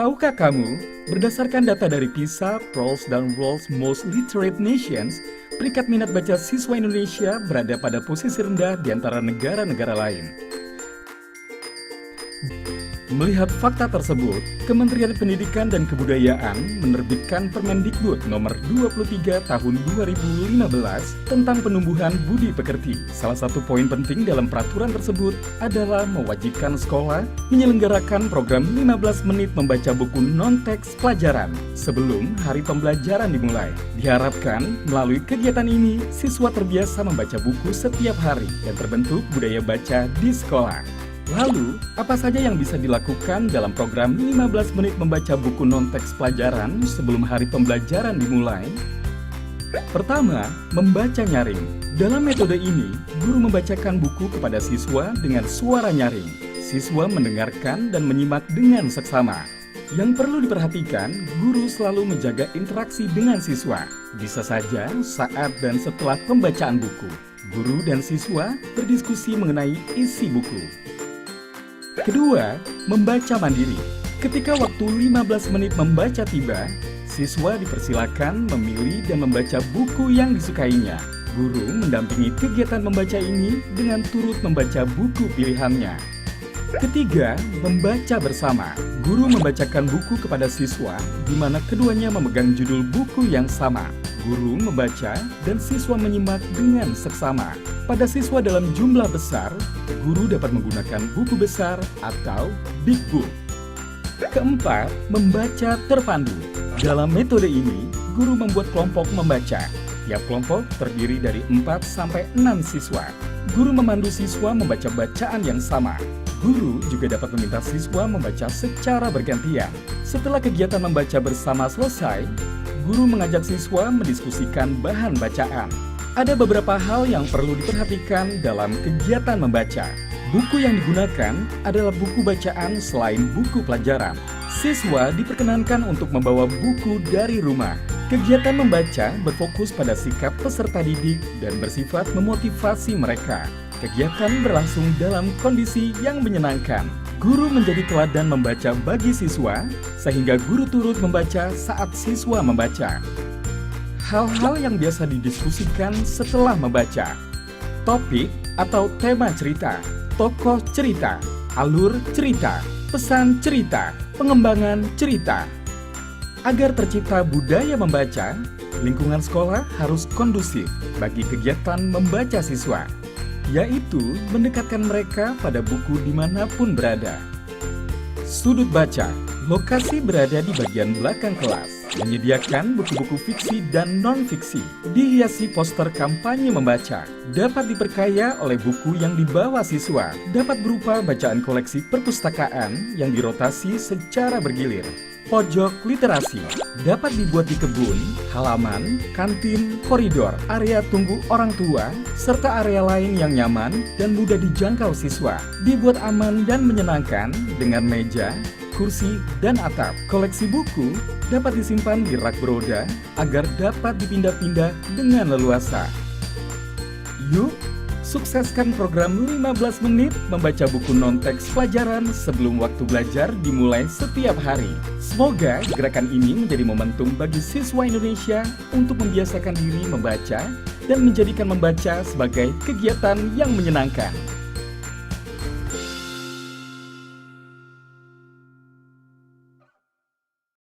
Tahukah kamu, berdasarkan data dari PISA, PROS, dan World's Most Literate Nations, peringkat minat baca siswa Indonesia berada pada posisi rendah di antara negara-negara lain. Melihat fakta tersebut, Kementerian Pendidikan dan Kebudayaan menerbitkan Permendikbud nomor 23 tahun 2015 tentang penumbuhan budi pekerti. Salah satu poin penting dalam peraturan tersebut adalah mewajibkan sekolah menyelenggarakan program 15 menit membaca buku non-teks pelajaran sebelum hari pembelajaran dimulai. Diharapkan melalui kegiatan ini, siswa terbiasa membaca buku setiap hari dan terbentuk budaya baca di sekolah. Lalu, apa saja yang bisa dilakukan dalam program 15 menit membaca buku non-teks pelajaran sebelum hari pembelajaran dimulai? Pertama, membaca nyaring. Dalam metode ini, guru membacakan buku kepada siswa dengan suara nyaring. Siswa mendengarkan dan menyimak dengan seksama. Yang perlu diperhatikan, guru selalu menjaga interaksi dengan siswa. Bisa saja saat dan setelah pembacaan buku, guru dan siswa berdiskusi mengenai isi buku. Kedua, membaca mandiri. Ketika waktu 15 menit membaca tiba, siswa dipersilakan memilih dan membaca buku yang disukainya. Guru mendampingi kegiatan membaca ini dengan turut membaca buku pilihannya. Ketiga, membaca bersama. Guru membacakan buku kepada siswa, di mana keduanya memegang judul buku yang sama. Guru membaca dan siswa menyimak dengan seksama. Pada siswa dalam jumlah besar, guru dapat menggunakan buku besar atau big book. Keempat, membaca terpandu. Dalam metode ini, guru membuat kelompok membaca. Tiap kelompok terdiri dari 4-6 siswa. Guru memandu siswa membaca bacaan yang sama. Guru juga dapat meminta siswa membaca secara bergantian. Setelah kegiatan membaca bersama selesai, guru mengajak siswa mendiskusikan bahan bacaan. Ada beberapa hal yang perlu diperhatikan dalam kegiatan membaca. Buku yang digunakan adalah buku bacaan selain buku pelajaran. Siswa diperkenankan untuk membawa buku dari rumah. Kegiatan membaca berfokus pada sikap peserta didik dan bersifat memotivasi mereka. Kegiatan berlangsung dalam kondisi yang menyenangkan. Guru menjadi teladan membaca bagi siswa, sehingga guru turut membaca saat siswa membaca. Hal-hal yang biasa didiskusikan setelah membaca. Topik atau tema cerita, tokoh cerita, alur cerita, pesan cerita, pengembangan cerita. Agar tercipta budaya membaca, lingkungan sekolah harus kondusif bagi kegiatan membaca siswa, yaitu mendekatkan mereka pada buku dimanapun berada. Sudut baca, lokasi berada di bagian belakang kelas. Menyediakan buku-buku fiksi dan non-fiksi. Dihiasi poster kampanye membaca. Dapat diperkaya oleh buku yang dibawa siswa. Dapat berupa bacaan koleksi perpustakaan yang dirotasi secara bergilir. Pojok literasi. Dapat dibuat di kebun, halaman, kantin, koridor, area tunggu orang tua, serta area lain yang nyaman dan mudah dijangkau siswa. Dibuat aman dan menyenangkan dengan meja, kursi, dan atap. Koleksi buku dapat disimpan di rak beroda agar dapat dipindah-pindah dengan leluasa. Yuk, sukseskan program 15 menit membaca buku non-teks pelajaran sebelum waktu belajar dimulai setiap hari. Semoga gerakan ini menjadi momentum bagi siswa Indonesia untuk membiasakan diri membaca dan menjadikan membaca sebagai kegiatan yang menyenangkan.